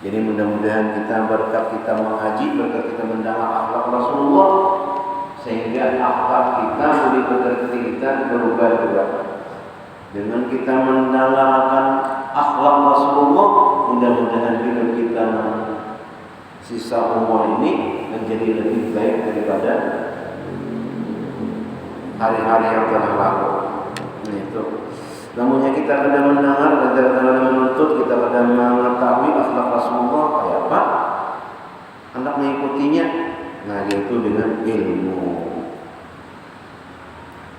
Jadi mudah-mudahan kita berkat kita mengaji, berkat kita mendengar akhlak Rasulullah, sehingga akhlak kita, budi pekerti kita berubah juga. Dengan kita mendengarkan akhlak Rasulullah, mudah-mudahan hidup kita sisa umur ini menjadi lebih baik daripada hari-hari yang telah lalu. Nah itu. Namunnya kita kadang mendengar, kadang menuntut, kita kadang mengetahui akhlak Rasulullah kayak apa, hendak mengikutinya. Nah itu dengan ilmu.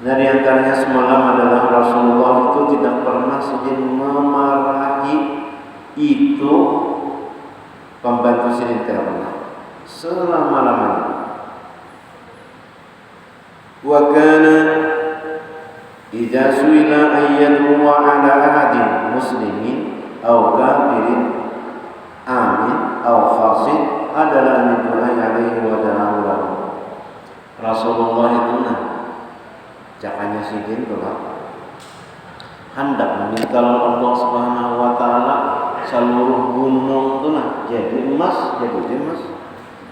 Nah di antaranya semalam adalah Rasulullah itu tidak pernah sedih memarahi itu pembantu Sidin, tidak pernah selama-lamanya. Wa kana idza suila ayyadhu ala ahadin muslimin aw kafirin amin aw fasid adalah min du'a alaihi wa ta'ala. Rasulullah itu jakanya Sidin telah hendak meminta Allah Subhanahu wa taala seluruh gunung itu jadi emas,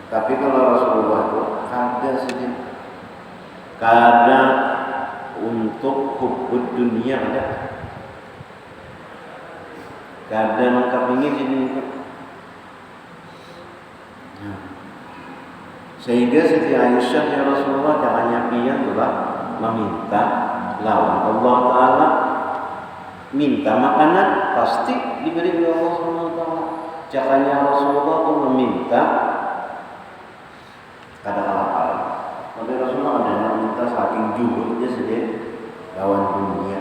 Tapi kalau Rasulullah itu ada Sidin, kadang untuk hubbud dunia ada, kadang lengkap ingin Sidin itu. Sehingga Siti Aisyah ya Rasulullah jangan pian telah meminta lawan Allah Ta'ala, minta makanan pasti diberi oleh Allah Subhanahu wa taala. Jakanya Rasulullah pun meminta kadang-kadang. Tapi Rasulullah ada yang minta saking juhudnya sedih lawan dunia.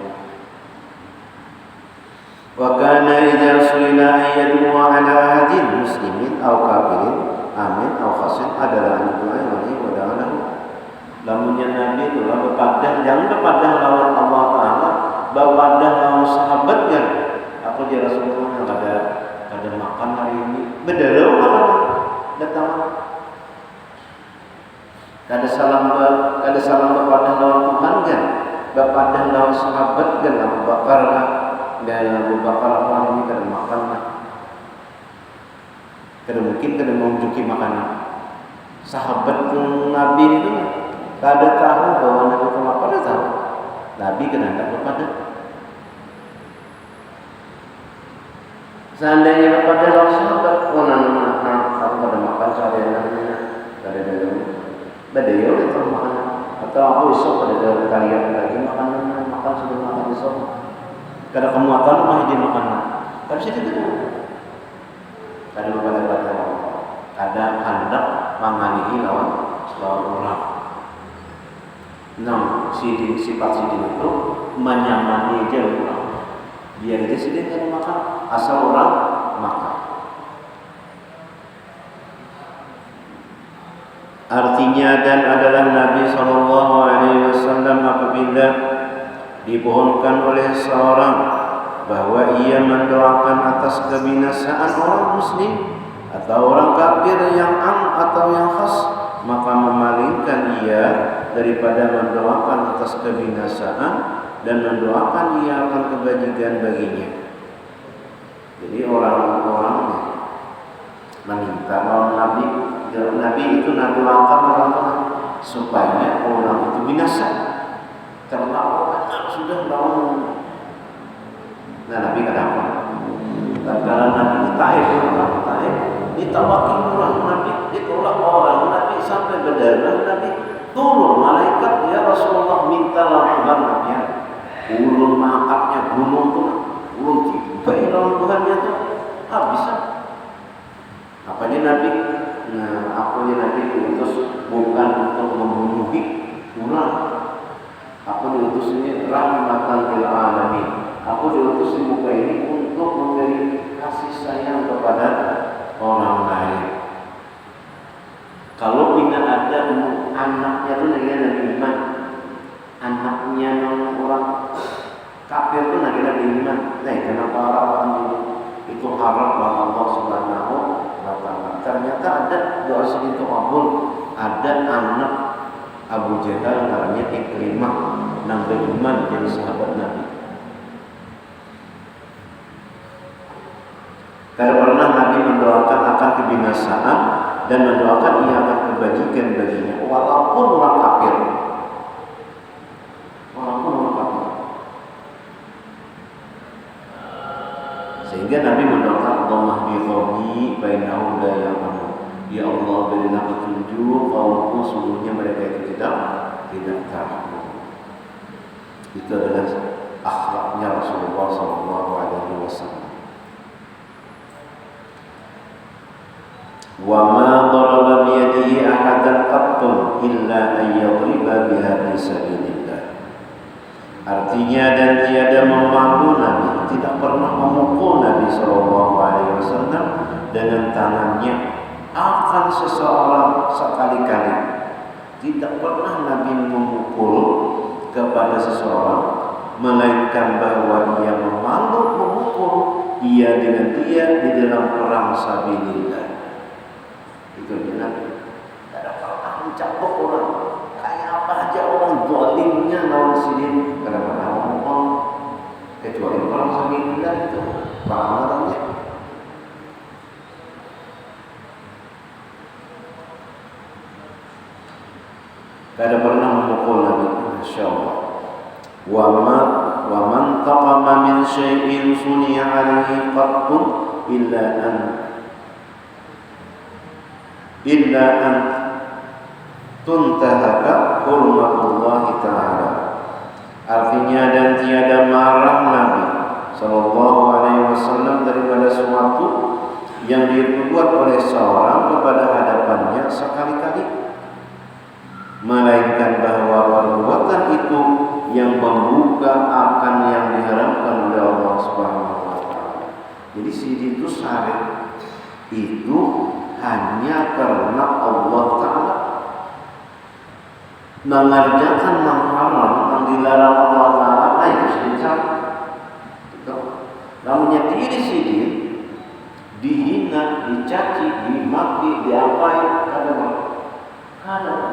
Wa kana idza suila ayyadu ala ahadin muslimin aw kafirin amin aw khasin adalah doa yang wa da'ala. Lamunnya Nabi itu lah bepadah, jangan bepadah lawan Allah Ta'ala, bepadah lawan sahabat kan. Aku jadi Rasulullah yang ada makan hari ini, bedarau makan, datang. Kada salam bepadah lawan Tuhan kan, bepadah lawan sahabat kan. Abu Bakar hari ini kada makan lah. Kada mungkin kada mengunjungi makanan. Sahabat Nabi itu kada tahu bahwa Nabi itu lapar, kada tahu. Nabi kena hendak kepada. Seandainya kepada lawan sahabat, aku kada makan seharian, kada ada badayo itu makanan. Atau aku esok kada kalian lagi makan sudah makan esok. Kada kemuatan mah di makanan. Tapi situ itu kada kepada kada hendak menganihi lawan orang. Sifat Sidin itu menyamani aja orang. Biar aja Sidin kada makan, asal orang makan. Artinya dan adalah Nabi SAW apabila dipohonkan oleh seorang bahwa ia mendoakan atas kebinasaan orang muslim atau orang kafir yang am atau yang khas, maka memalingkan ia daripada mendoakan atas kebinasaan dan mendoakan ia akan kebajikan baginya. Jadi orang-orang meminta lawan Nabi itu mendoakan orang supaya orang itu binasa. Terlalu banyak sudah lawan. Nah Nabi kenapa? Karena Nabi Taif ditawaki orang Nabi, ditolak orang Nabi sampai berdarah. Nabi turun malaikat, ya Rasulullah minta lawan Tuhan Nabi. Ulun mangkatnya gunung tu, ulun tiba lawan Tuhannya tu habis. Apa dia Nabi? Nah, aku dia Nabi diutus bukan untuk membunuhi orang. Aku diutus ini rahmatan lil alamin. Aku diutus di muka ini untuk memberi kasih sayang kepada orang lain. Kalau tidak ada anaknya itu Nabi iman, anaknya orang kafir itu Nabi iman. Nah, kenapa orang itu harap bahwa Allah Subhanahu wa taala? Ternyata ada doa segitu kabul, ada anak Abu Jahal namanya Ikrimah, Nabi iman jadi sahabat Nabi. Karena pernah Nabi mendoakan kebinasaan dan mendoakan ia akan kebajikan baginya walaupun orang kafir. Walaupun orang kafir. Sehingga Nabi mendoakan Allahumma hdi qaumi fa innahu la ya'lamun. Ya Allah, berilah petunjuk kaumku, sungguhnya mereka itu tidak tahu. Itu adalah akhlaknya Rasulullah SAW. Wa ma daraba bi yadihi ahadan qattun illa an yadriba biha fi sabilillah. Artinya, dan tiada memalu Nabi, tidak pernah memukul Nabi SAW dengan tangannya akan seseorang sekali-kali. Tidak pernah Nabi memukul kepada seseorang, melainkan bahwa ia memalu memukul dia dengan dia di dalam perang sabilillah. Itu benar. Tidak ada pernah mencapok orang. Kayak apa aja orang zalimnya lawan sini, kadang-kadang ngomong kecuali perang sabilillah itu pahalanya. Tidak pernah memukul Nabi, Masya Allah. Wa man taqama min syai'in suni'a alaihi qattun illa an tuntahaka hurmatullah ta'ala. Artinya, dan tiada marah Nabi SAW daripada sesuatu yang diperbuat oleh seorang kepada hadapannya sekali-kali, melainkan bahwa perbuatan itu yang membuka akan yang diharapkan oleh Allah Subhanahu wa taala. Jadi sidi itu syarif itu hanya karena Allah Ta'ala mengerjakan yang haram, yang dilarang Allah Ta'ala, itu sedikit. Namanya diri sendiri dihina, dicaci, dimaki, diapain, ada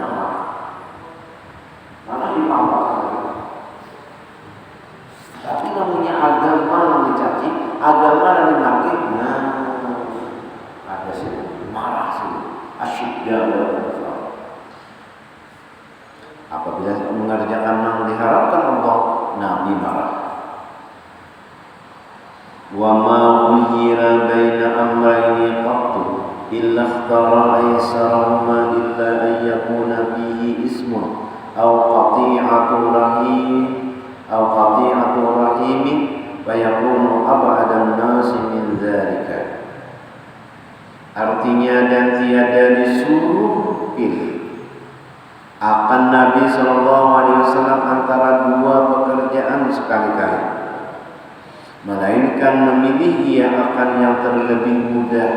nama, mana dipampang. Tapi namanya agama yang dicaci, agama yang dimaki, nah ada sih. Marah sih, asyidda. Apabila mengerjakan yang diharapkan Allah, Nabi marah. Wa ma khuyira baina amrayni qattu illa ikhtara aysarahuma illa an yakuna fihi ismun aw qati'atu rahimin fa yakunu ab'adan nasi min dzalika. Artinya, dan tiada disuruh pilih akan Nabi SAW antara dua pekerjaan sekali-kali, melainkan memilih ia akan yang terlebih mudah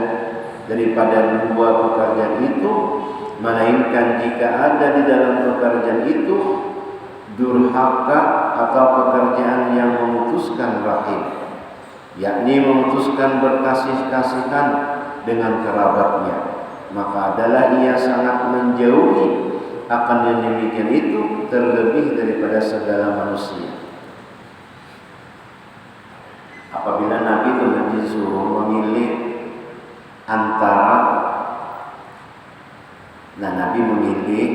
daripada dua pekerjaan itu, melainkan jika ada di dalam pekerjaan itu durhaka atau pekerjaan yang memutuskan rahim, yakni memutuskan berkasih-kasihan dengan kerabatnya, maka adalah ia sangat menjauhi akan yang demikian itu terlebih daripada segala manusia. Apabila Nabi itu disuruh memilih antara, Nabi memilih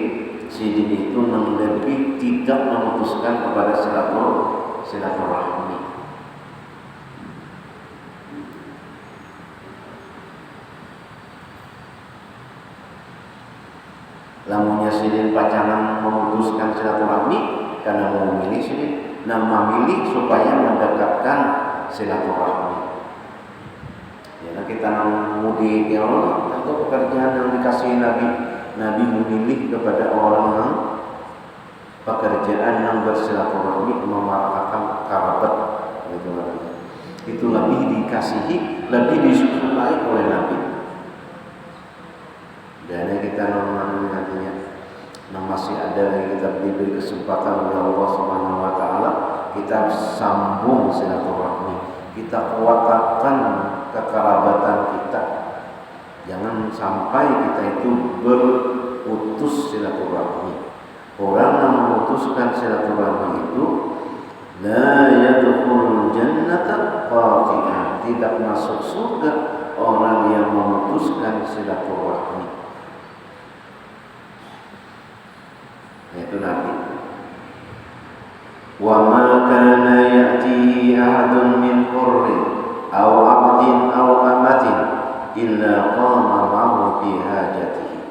sidin itu yang lebih tidak memutuskan kepada silaturahmi. Lamunnya sidin pacangan memutuskan silaturahmi karena mau memilih sidin, memilih supaya mendekatkan silaturahmi. Ya, kita mudik ya Allah, atau pekerjaan yang dikasih Nabi memilih kepada orang yang pekerjaan yang bersilaturahmi, memarahkan kerabat, itu lebih dikasihi, lebih disukai oleh Nabi. Dan kita nantinya masih ada lagi, kita diberi kesempatan oleh Allah Subhanahu wa taala, kita sambung silaturahmi, kita kuatkan kekerabatan kita. Jangan sampai kita itu berutus silaturahmi. Orang yang memutuskan silaturahmi itu la yadkhulul jannata qati'an, tidak masuk surga orang yang memutuskan silaturahmi. Itu Nabi. Wa ma kana ya'tihi ahadun min hurrin aw 'abdin aw amatin illa qama ma'ahu fi hajatihi.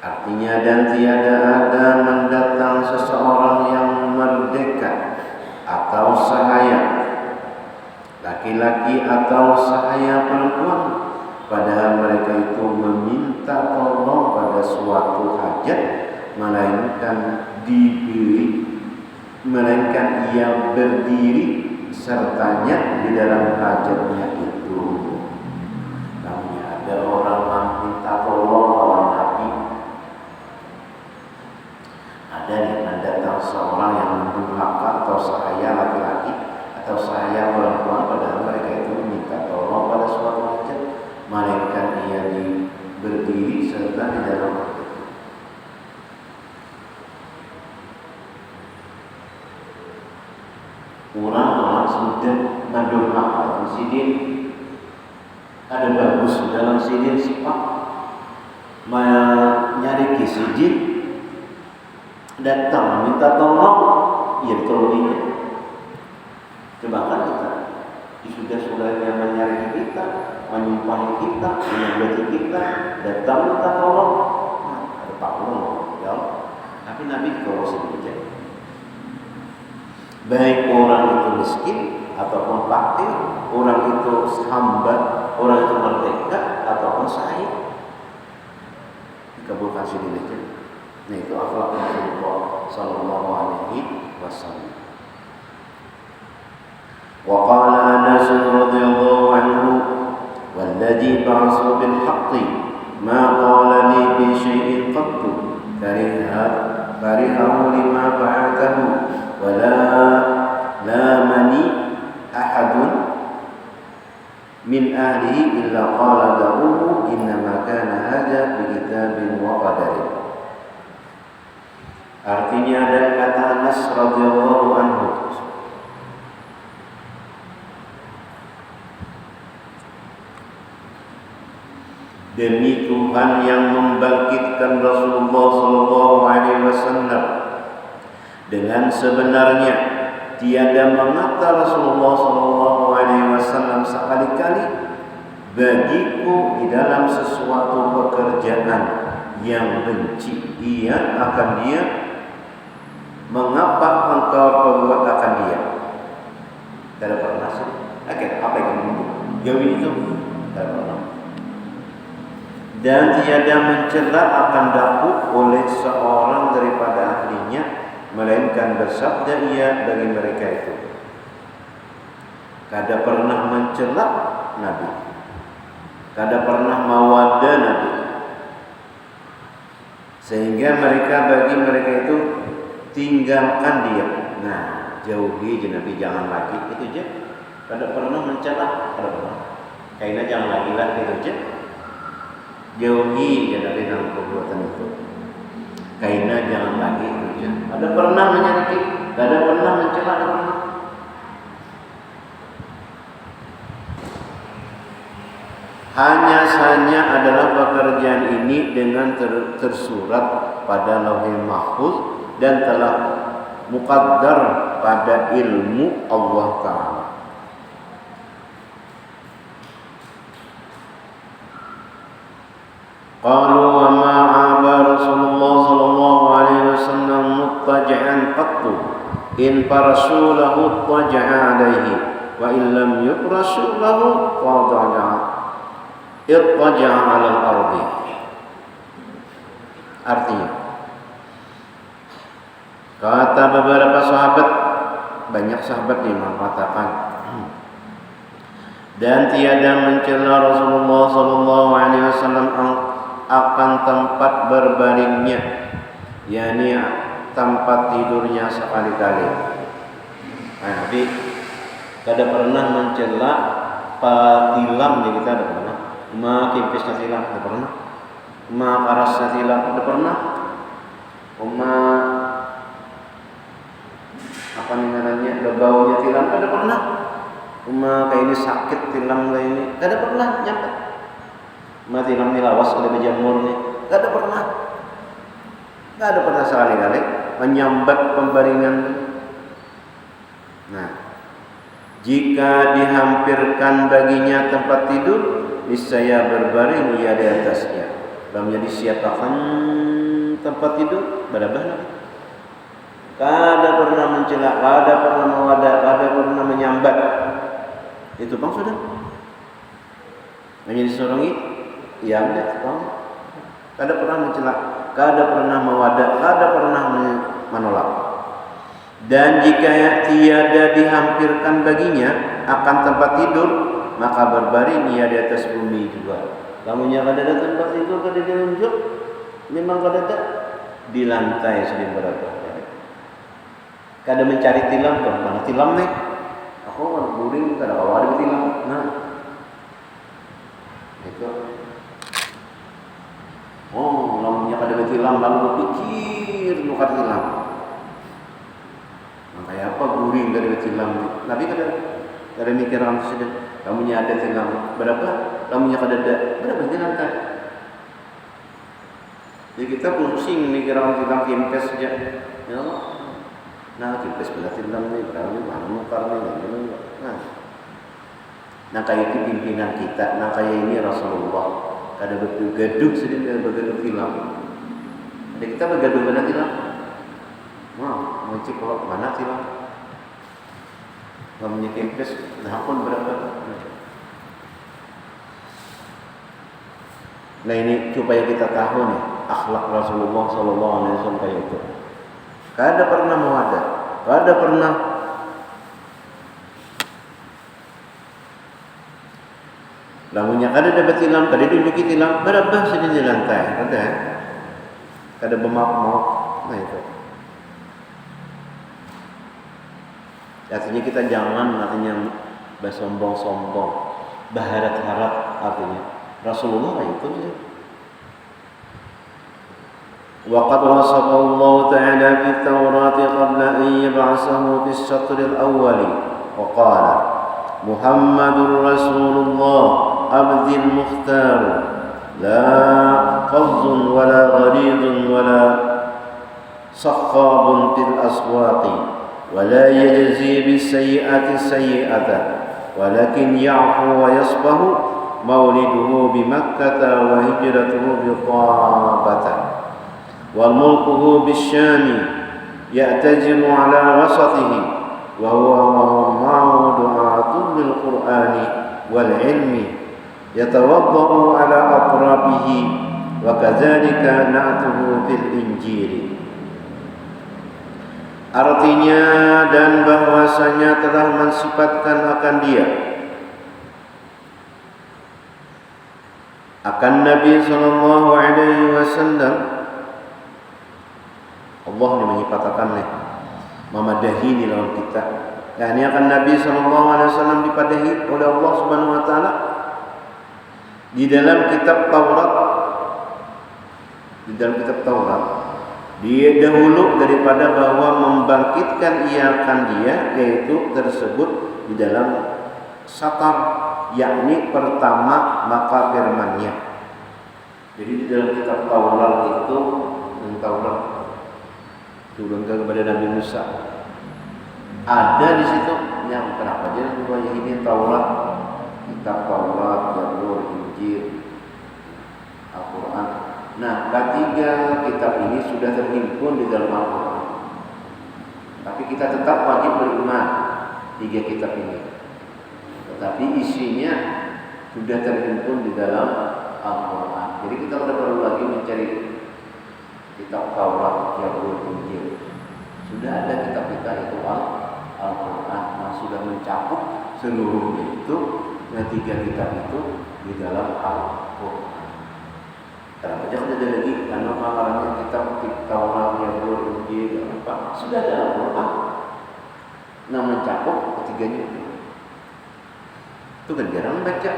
Artinya, dan tiada ada mendatang seseorang yang merdeka atau sahaya, laki-laki atau sahaya perempuan, padahal mereka itu meminta tolong pada suatu hajat, melainkan ia berdiri sertanya di dalam hajatnya itu. Namanya ada orang meminta tolong lawan Nabi. Ada yang mendatang seorang yang mendurhaka atau sahaya laki-laki atau sahaya perempuan, padahal mereka itu meminta tolong pada suatu hajat, melainkan ia berdiri serta di dalam hajat. Orang-orang sudah mendurhaka dalam sidin, ada bagus dalam sidin sifat menyari sidin, datang meminta tolong, ia ditolonginya. Coba kan kita sudah yang menyari kita, menyumpahi kita, menyambati kita, datang minta tolong, ada Pak ya. Tapi Nabi kalau sedikit, baik orang itu miskin ataupun fakir, orang itu hamba, orang itu merdeka ataupun sahih, dikabulkan sedikit. Nah, itu akhlak Rasulullah sallallahu alaihi wasallam. Wa qala Anas radhiyallahu anhu, "Walladhi ba'atha bil haqqi ma qala li bi syai'in qattu karihahu lima ba'athahu wa la mani ahadun min ahlihi illa qala lahu innama kana hadha bi kitabin wa qadarin." Artinya, dan kata Anas radhiyallahu anhu, demi Tuhan yang membangkitkan Rasulullah sallallahu alaihi wasallam, dengan sebenarnya tiada mengata Rasulullah sallallahu alaihi wasallam sekali-kali bagiku di dalam sesuatu pekerjaan yang benci ia akan dia, mengapa engkau perbuat akan dia. Tidak pernah sih. Apa yang kamu jauh itu? Tidak pernah. Dan tiada mencela akan daku oleh seorang daripada ahlinya, melainkan bersabda ia bagi mereka itu. Kada pernah mencela Nabi, kada pernah mawada Nabi, sehingga bagi mereka itu tinggalkan dia. Nah, jauhi je Nabi, jangan lagi itu je. Kada pernah mencela, kada pernah. Kaina jangan lagi lah itu je. Jauhi je Nabi dalam perbuatan itu. Kaina jangan lagi itu je. Kada pernah menyakiti, kada pernah mencela, kada pernah. Hanya saja adalah pekerjaan ini dengan tersurat pada Lauhul Mahfuz dan telah muqaddar pada ilmu Allah Ta'ala. Qalu wa ma 'aba Rasulullah sallallahu alaihi wasallam muttaji'an qattu in farasulahu taja'a alaihi wa illam yukrasulahu ittaja'a 'alal ardi. Artinya, kata beberapa sahabat, banyak sahabat yang mengatakan, dan tiada mencela Rasulullah sallallahu alaihi wasallam akan tempat berbaringnya, yakni tempat tidurnya sekali-kali. Nabi kada pernah mencela patilamnya, kita ada pernah. Kimpisnya tilam ada pernah. Parasnya tilam ada pernah. Apa namanya, baunya tilam ada pernah. Kayak ini sakit tilam kayak ini kada pernah nyampe. Mati lam lawas kada berjamur nih. Kada pernah sekali-kali menyambat pembaringan. Nah, jika dihampirkan baginya tempat tidur, niscaya berbaring ia di atasnya. Lamnya disiapkan tempat tidur, berabah. Kada pernah mencela, kada pernah mewadah, kada pernah menyambat. Itu bang sudah. Hanya disorongi, ya enggak, bang. Kada pernah mencela, kada pernah mewadah, kada pernah menolak. Dan jika tiada dihampirkan baginya akan tempat tidur, maka berbaring ia di atas bumi juga. Lamunnya kada ada tempat tidur, kada diunjuk, memang kada ada di lantai sedang berada. Kada mencari tilam tuh, mana tilam nih? Aku kan guring, kada bawa ada tilam. Nah, itu. Oh, lamunnya kada tilam, lalu berpikir bukan tilam. Kayak apa guring dari tilam? Tapi kada mikir orang sudah. Kamunya ada tilam berapa? Kamunya kada ada berapa tilam kan? Jadi kita pusing mikir orang tilam kimpes saja. Ya Allah. Nah kimpes bila tilam ni berapa ni mana mukar ni? Nah kayak itu pimpinan kita. Nah kayak ini Rasulullah. Kada bergaduh sedih bergaduh tilam. Jadi kita bergaduh mana tilam? Wah, mau cek kalau mana sih bang? Kamu nyekempes, nah pun berapa? Nah ini supaya kita tahu nih akhlak Rasulullah SAW kayak itu. Kada pernah mewadah, kada pernah lamunnya kada dapat tilam, kada duduki tilam, berapa sedih di lantai, kada bermaaf-maaf, nah itu. Artinya kita jangan bersombong-sombong, berharap-harap artinya. Rasulullah itu saja. وقد وصفه الله تعالى في التوراة قبل أن يبعثه في الشطر الأول وقال محمد رسول الله عبد المختار لا فظ ولا غليظ ولا صخاب في الأسواق ولا يجزي بالسيئة السيئة ولكن يعفو ويصفح مولده بمكة وهجرته بطابة وملكه بالشام يأتجر على وسطه وهو معه دعاة للقرآن والعلم يتوضأ على أطرافه وكذلك نعته في الإنجيل. Artinya dan bahwasanya telah mensifatkan akan dia akan Nabi sallallahu alaihi wasallam. Allah yang menyifatakan memadahi di lawan kita. Dan ini akan Nabi sallallahu alaihi wasallam dipadahi oleh Allah Subhanahu wa taala di dalam kitab Taurat. Di dalam kitab Taurat dia dahulu daripada bahwa membangkitkan ia akan dia, yaitu tersebut di dalam satar, yakni pertama maka firman-Nya. Jadi di dalam kitab Taurat itu Taurat turunkan kepada Nabi Musa ada di situ yang kenapa aja dua ini Taurat, kitab Taurat, Zabur, Injil, Al-Quran. Nah, ketiga kitab ini sudah terhimpun di dalam Al-Quran. Tapi kita tetap wajib beriman tiga kitab ini. Tetapi isinya sudah terhimpun di dalam Al-Quran. Jadi kita tidak perlu lagi mencari kitab Taurat, Zabur, Injil. Sudah ada kitab-kitab itu Al-Quran yang sudah mencakup seluruhnya itu. Yang tiga kitab itu di dalam Al-Quran. Kenapa jangan ada lagi karena makalahnya kitab Taurat, Zabur, Injil apa sudah ada Al-Quran. Nah mencakup ketiganya itu kan jarang baca.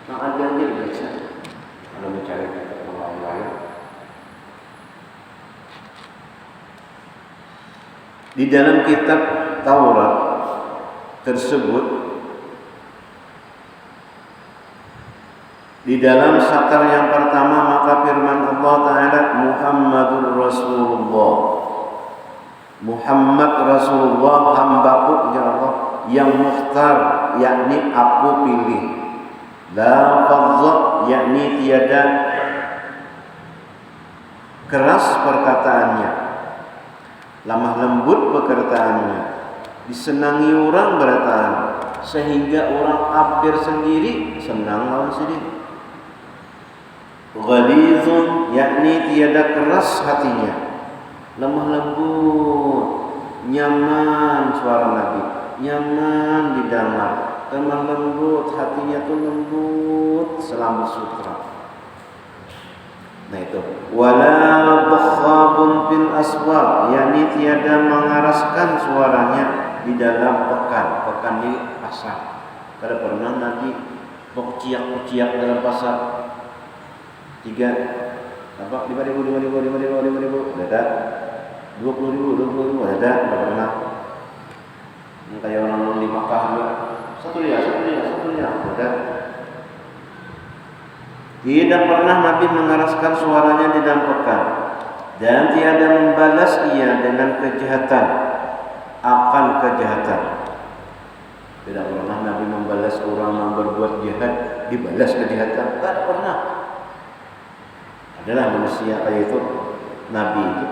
Nah ada aja dibaca. Kalau mencari kitab yang lain-lain. Di dalam kitab Taurat tersebut Di dalam satr yang pertama maka firman Allah Ta'ala Muhammadur Rasulullah. Muhammad Rasulullah hambaku ya Allah yang mukhtar, yakni aku pilih. La fadza, yakni tiada keras perkataannya, lemah lembut perkataannya, disenangi orang berkata, sehingga orang hampir sendiri senang lawan sendiri. Ghalizun, yakni tiada keras hatinya, lemah lembut, nyaman suara Nabi, nyaman didengar, lemah lembut, hatinya tuh lembut, selamat sutra. Nah itu wala bakhabun fil aswaq, yakni tiada mengeraskan suaranya di dalam pekan di pasar. Kada pernah Nabi berciak-ciak dalam pasar. 5.000 ada 20.000 ada 20.000 ada pernah. Kayak orang di Makkah juga satu dia ada. Tidak pernah Nabi mengeraskan suaranya di dalam pekan, dan tiada membalas ia dengan kejahatan akan kejahatan. Tidak pernah Nabi membalas orang yang berbuat jahat dibalas kejahatan. Tidak pernah. Adalah manusia kayak itu Nabi itu.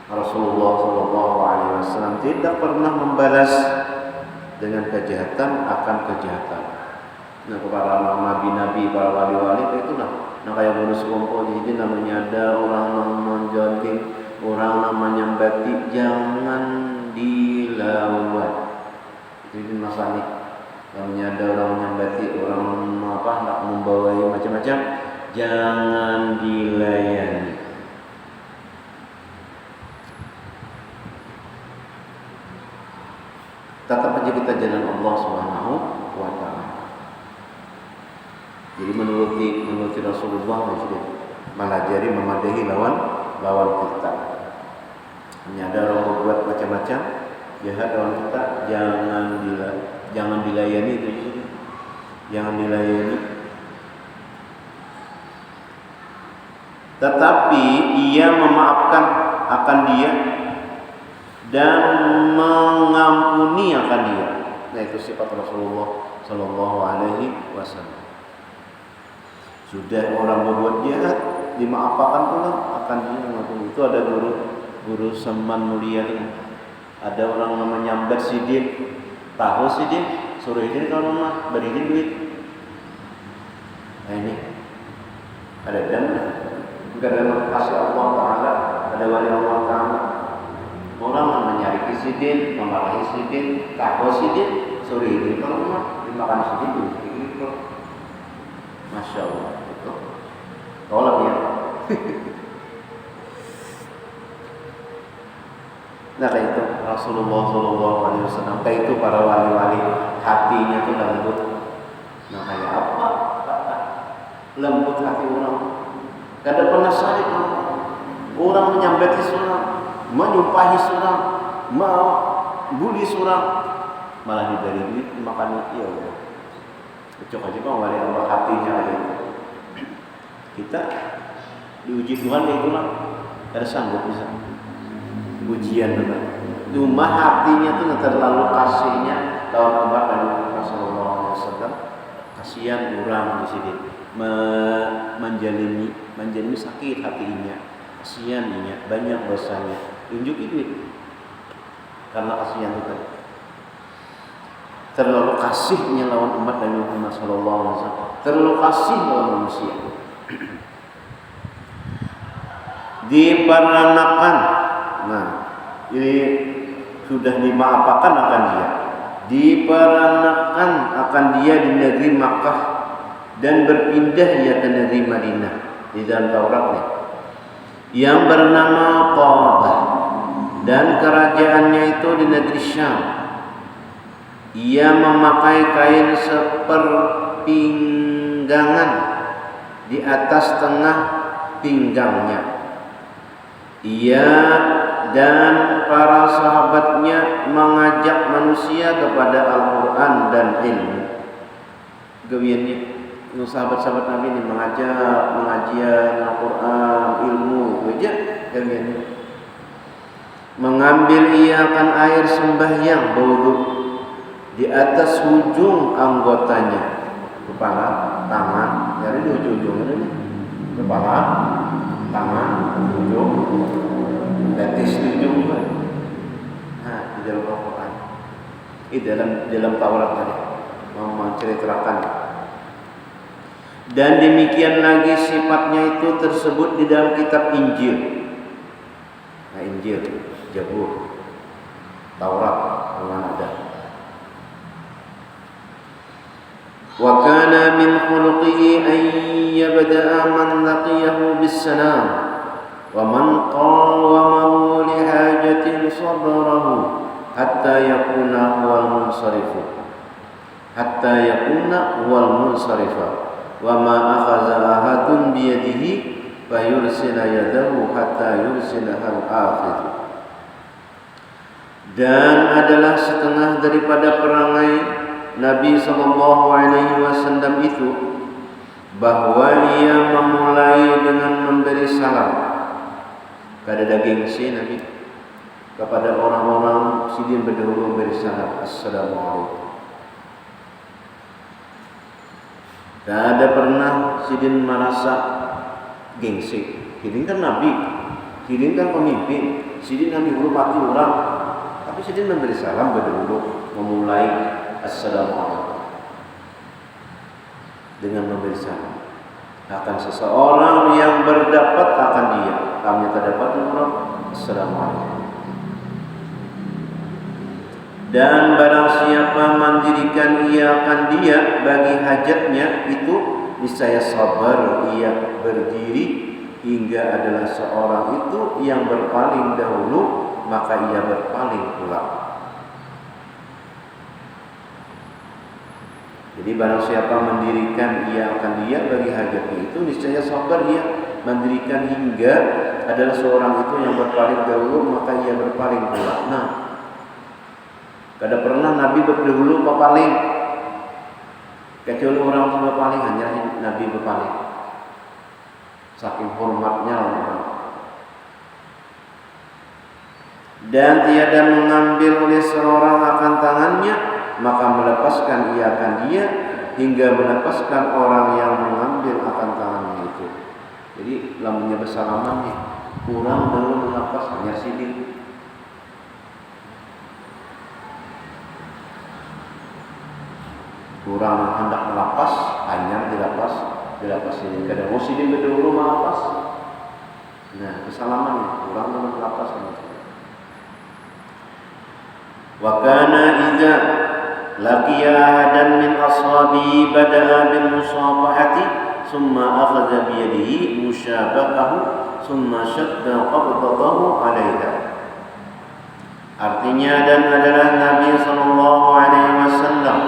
Rasulullah SAW tidak pernah membalas dengan kejahatan akan kejahatan. Nah, para nabi-nabi, para wali-wali itu lah. Nah, kayak bonus kumpul jadi namanya ada orang menjolting, orang namanya batik, jangan dilawan. Itu masalah. Namanya ada orang menyambati, orang apa nak membawai macam-macam, jangan dilayani. Tetap aja kita jalan Allah Subhanahu wa Ta'ala. Jadi menuruti Rasulullah melajari memadahi lawan kita. Hanya ada orang berbuat macam-macam jahat lawan kita, jangan dilayani itu. Jangan dilayani. Tetapi ia memaafkan akan dia dan mengampuni akan dia. Nah, itu sifat Rasulullah Sallallahu Alaihi Wasallam. Sudah orang berbuat jahat, dimaafkan pula akan dia mengampuni. Itu ada guru Seman mulia ini. Ada orang namanya Nyambat Sidin, tahu Sidin, suruh izin kalau rumah beri duit. Nah ini ada dana, karena kasih Allah Taala, ada wali Allah Taala. Orang menyari Sidin, memarahi Sidin, tahu Sidin, suruh izin kalau rumah dimakan Sidin dulu. Masya Allah, itu tolak ya. Nah kayak itu Rasulullah SAW, kayak itu para wali-wali hatinya tuh lembut. Nah kayak apa? Lembut hati orang. Kada pernah sakit orang menyambati surang, menyumpahi surang, mau bully surang, malah diberi duit makan ya Allah. Cocok aja kalau wali Allah hatinya aja. Kita diuji Tuhan kayak itu lah, kada sanggup bisa. Ujian benar. Cuma hatinya tuh terlalu kasihnya tahun kemarin Rasulullah SAW. Kasihan orang di sini menjalani sakit hatinya, kasihan dia banyak dosanya. Tunjuk itu karena kasihan itu terlalu kasihnya lawan umat Nabi Muhammad SAW. Terlalu kasih lawan manusia. Diperanakan. Nah, ini sudah dimaafkan akan dia, diperanakan akan dia di negeri Makkah dan berpindah ia ke negeri Madinah di dalam Taurat nih, yang bernama Tabah, dan kerajaannya itu di negeri Syam. Ia memakai kain seperpinggangan di atas tengah pinggangnya. Ia dan para sahabatnya mengajak manusia kepada Al-Quran dan ilmu. Gawiannya sahabat-sahabat Nabi ini mengajar, pengajian Al-Quran, ilmu itu aja kalian. Mengambil ia akan air sembahyang berwudu di atas ujung anggotanya, kepala, tangan, jadi di ujung-ujungnya ini, kepala, tangan, ujung, betis di ujung juga. Nah, di dalam Al-Quran, di dalam Taurat tadi menceritakan. Dan demikian lagi sifatnya itu tersebut di dalam kitab Injil. Nah, Injil, Zabur, Taurat, mana ada. Wa kana min khuluqihi an yabda'a man laqiyahu bis-salam wa man qawamahu li hajatin sadrahu hatta yakuna huwal munsarifu wa ma akhadha ahadun bi yadihi fa yursila yadahu hatta yursilahal akhir. Dan adalah setengah daripada perangai Nabi SAW itu bahwa ia memulai dengan memberi salam. Kada ada gengsi Nabi kepada orang-orang sidin berdahulu memberi salam, Assalamualaikum. Tak ada pernah sidin merasa gengsi. Sidin kan Nabi, sidin kan pemimpin, sidin Nabi belum mati orang. Tapi sidin memberi salam berdahulu, memulai Assalamualaikum dengan memberi salam. Akan seseorang yang berdapat akan dia, kami terdapat orang Assalamualaikum. Dan barang siapa mendirikan ia akan dia bagi hajatnya itu niscaya sabar ia berdiri hingga adalah seorang itu yang berpaling dahulu maka ia berpaling pula. Jadi barang siapa mendirikan ia akan dia bagi hajatnya itu niscaya sabar ia mendirikan hingga adalah seorang itu yang berpaling dahulu maka ia berpaling pula. Nah, kada pernah Nabi berdahulu berpaling kecuali orang yang berpaling hanya Nabi berpaling saking hormatnya orang. Dan tiada mengambil oleh seorang akan tangannya maka melepaskan ia akan dia hingga melepaskan orang yang mengambil akan tangannya itu. Jadi lamanya bersalamannya kurang dalam melepas hanya sidin. Kurang hendak melepas hanya dilepas sidin. Kadang mau sidin berdahulu melepas. Nah bersalamannya kurang dalam melepas hanya sidin. Wa kana idza laqiya ahadan min ashabihi bada'a bil musabahati thumma akhadha bi yadihi musyabaqahu thumma shadda qabdatahu 'alayha. Artinya dan adalah Nabi SAW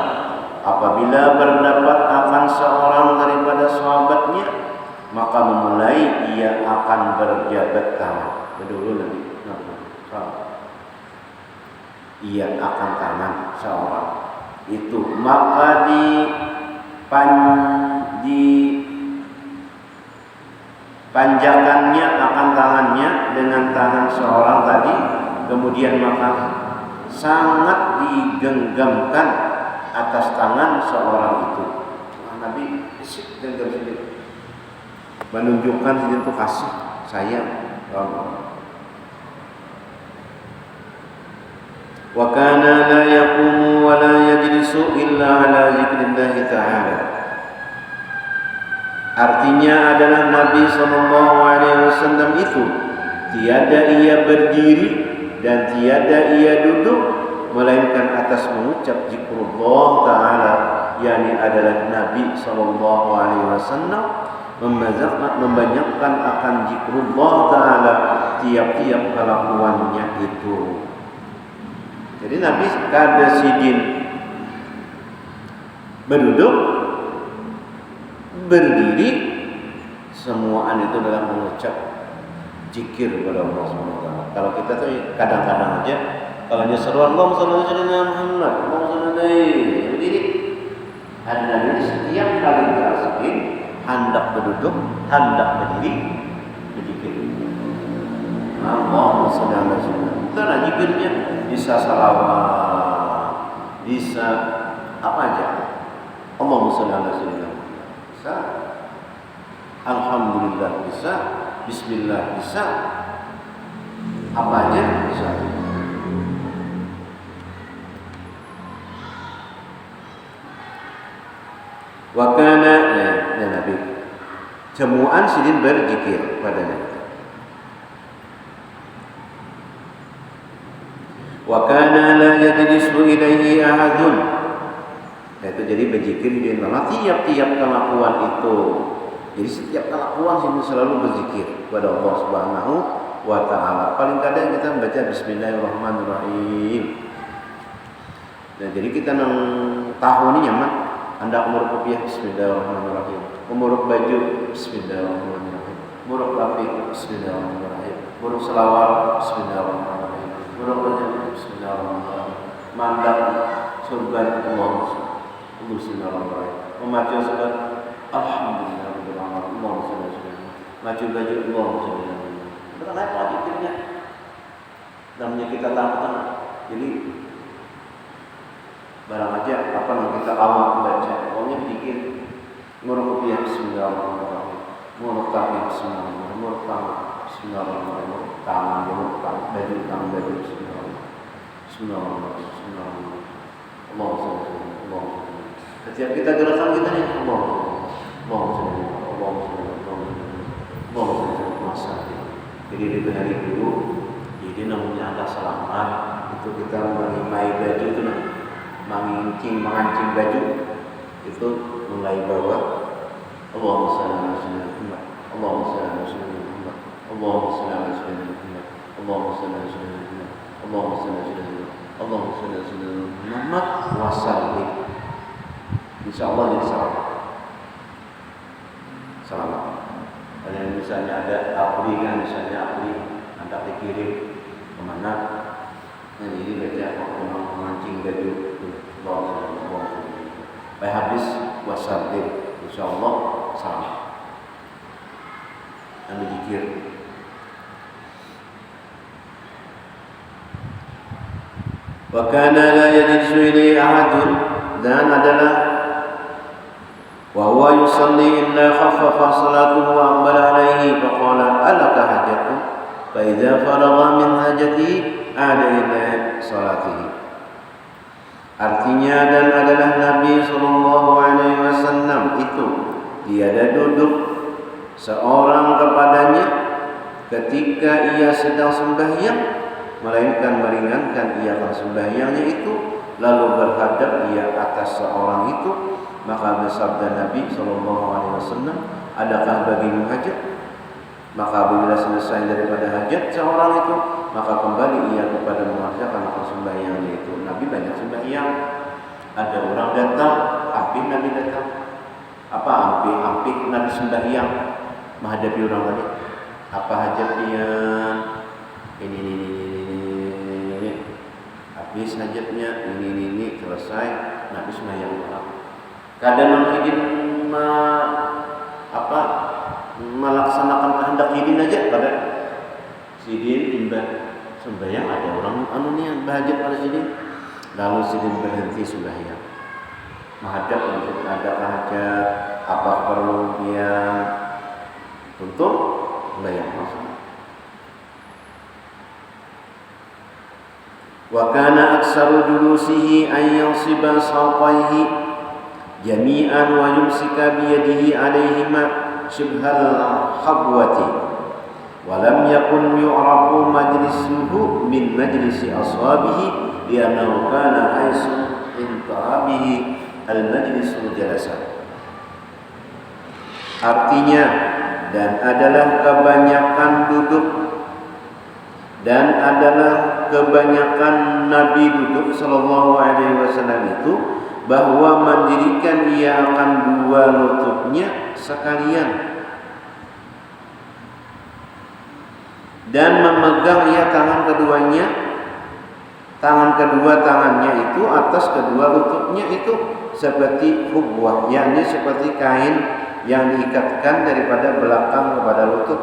apabila berdapat akan seorang daripada sahabatnya maka memulai ia akan berjabat tangan. Dulu Nabi ia akan tangan seorang itu maka dipanjakannya akan tangannya dengan tangan seorang tadi kemudian maka sangat digenggamkan atas tangan seorang itu. Nabi genggam sendiri menunjukkan itu kasih sayang. Wa kana la yaqumu wa la yajlisu illa ala zikrillah ta'ala. Artinya adalah Nabi SAW itu tiada ia berdiri dan tiada ia duduk melainkan atas mengucap zikrullah ta'ala, yakni adalah Nabi SAW membanyakkan akan zikrullah ta'ala tiap-tiap kelakuannya itu. Jadi Nabi kada sidin berduduk, berdiri, semuaan itu adalah mengucap zikir kepada Allah SWT. Kalau kita tuh kadang-kadang aja kalau dia seru Allahumma shalli ala Muhammad, Allahumma shalli berdiri. Dan Nabi setiap kali berzikir, hendak berduduk, hendak berdiri, berzikir. Allahumma shalli ala sayyidina. Karena zikirnya bisa salawat, bisa apa aja. Allahumma shalli ala sayyidina. Bisa. Alhamdulillah bisa. Bismillah bisa. Apa aja bisa. Wakana ya Nabi. Semuaan sidin berzikir padanya. Wakana la yajlisu ilaihi ahadun. Itu jadi berzikir di dalam tiap-tiap kelakuan itu. Jadi setiap kelakuan sidin selalu berzikir kepada Allah Subhanahu wa taala. Paling kadang kita membaca bismillahirrahmanirrahim. Nah, jadi kita nang tahu ini nyaman. Anda umur kopiah bismillahirrahmanirrahim. Umur baju bismillahirrahmanirrahim. Umur lapik bismillahirrahmanirrahim. Umur selawat bismillahirrahmanirrahim. Umur baju bismillahirrahmanirrahim. Mandat surga Allah bismillahirrahmanirrahim. Membaca surat alhamdulillahirabbil alamin. Allah subhanahu. Maju baju Allah subhanahu. Betul apa zikirnya? Namanya kita tahu. Jadi barang aja apa yang kita awal baca, pokoknya bikin murupiah bismillahirrahmanirrahim, murukami bismillahirrahmanirrahim, murukami bismillahirrahmanirrahim, tangan baju bismillahirrahmanirrahim, bismillahirrahmanirrahim, Allah Allah. Setiap kita gerakan kita nih Allah masa. Jadi di hari dulu, jadi namanya ada selamat itu kita mengenai baju itu nih. Mengancing baju itu mulai bawa Allahumma shalli ala sayyidina Muhammad, Allahumma shalli ala sayyidina Muhammad, Allahumma shalli ala sayyidina Muhammad, Allahumma shalli ala sayyidina Muhammad, Allahumma shalli ala sayyidina Muhammad, Allahumma shalli ala sayyidina Muhammad wa sallim. Insyaallah jadi selamat. Kalau misalnya ada apri kan, misalnya apri hendak dikirim kemana, nah ini baca memang mengancing baju. Baik habis wasabil, insyaallah salam. Dan berzikir. Wa kana la yajlisu ilaihi ahadun, dan adalah wa huwa yusalli illa khaffafa salatuhu wa aqbala alaihi fa qala alaka hajatun fa idza faragha min hajatihi ada ila salatihi. Artinya dan adalah Nabi SAW itu tiada duduk seorang kepadanya ketika ia sedang sembahyang, melainkan meringankan ia akan sembahyangnya itu, lalu berhadap ia atas seorang itu, maka bersabda Nabi SAW, adakah bagimu hajat? Maka apabila selesai daripada hajat seorang itu, maka kembali ia kepada mengerjakan akan sembahyangnya itu. Nabi banyak sembahyang. Ada orang datang, hampir Nabi datang. Apa hampir Nabi sembahyang menghadapi orang tadi. Apa hajatnya? Ini. Habis hajatnya ini selesai, Nabi sembahyang ulang. Kadang mengidin melaksanakan kehendak hidin aja pada sidin timbang sembahyang ada orang anunya bahajat pada sidin, lalu sidin berhenti sembahyang menghadap untuk ada hajat apa perlu dia untuk sembahyang masuk. Wa kana aksaru julusihi an yansiba saqaihi jami'an wa yumsika bi yadihi alaihima syibhal khabwati wa lam yakun yu'rafu majlisuhu min majlisi ashabihi li'annahu kana haisu intahabihi al-majlisul jalasa. Artinya, dan adalah kebanyakan duduk, dan adalah kebanyakan Nabi duduk sallallahu alaihi wasallam itu, bahwa mendirikan ia akan dua lututnya sekalian dan memegang ia tangan kedua tangannya itu atas kedua lututnya itu seperti hubwah, yakni seperti kain yang diikatkan daripada belakang kepada lutut.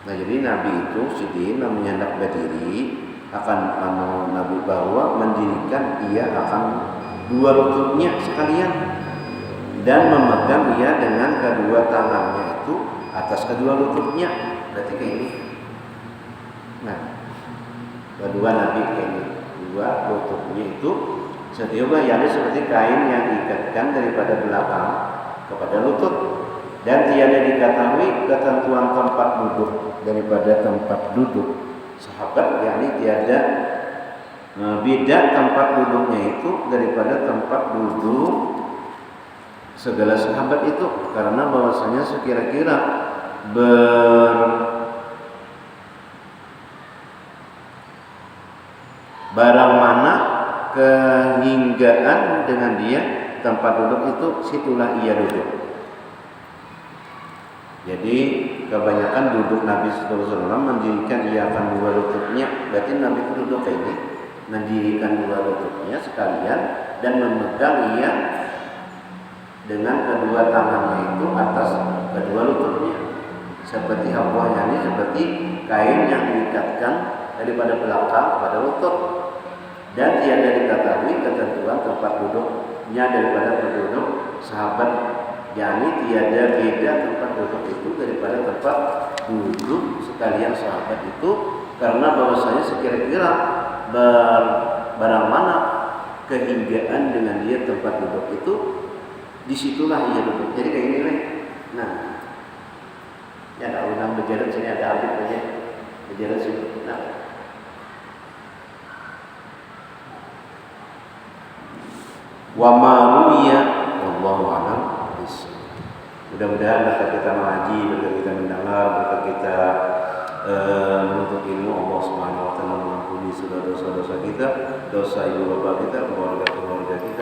Nah, jadi Nabi itu sidin namanya hendak berdiri akan Nabi bahwa mendirikan ia akan dua lututnya sekalian dan memegang ia dengan kedua tangannya itu atas kedua lututnya. Berarti kayak ini. Nah, kedua Nabi kayak ini, dua lututnya itu setiap yakni seperti kain yang diikatkan daripada belakang kepada lutut dan tiada diketahui ketentuan tempat duduk daripada tempat duduk sahabat, yakni tiada beda tempat duduknya itu daripada tempat duduk segala sahabat itu, karena bahwasanya sekira-kira barang mana kehinggaan dengan dia tempat duduk itu, situlah ia duduk. Jadi kebanyakan duduk Nabi SAW mendirikan ia akan dua lututnya. Berarti Nabi itu duduk kayak ini, mendirikan dua lututnya sekalian dan memegang ia dengan kedua tangannya itu atas kedua lututnya. Seperti hubwahnya ini seperti kain yang diikatkan daripada belakang kepada lutut dan tiada diketahui ketentuan tempat duduknya daripada penduduk sahabat. Yani tiada beda tempat duduk itu daripada tempat duduk sekalian sahabat itu, karena bahwasanya sekira-kira barang mana kehinggaan dengan dia tempat duduk itu, disitulah ia duduk. Jadi kayak gini. Nah, ya ada undang berjalan sini, ada Habib aja berjalan sini. Nah, wa ma ruwiya wallahu a'lam. Mudah-mudahan berkat kita mengaji, berkat kita mendengar, berkat kita menuntut ilmu, Allah Subhanahu wa taala mengampuni segala dosa-dosa kita, dosa ibu bapa kita, keluarga kita.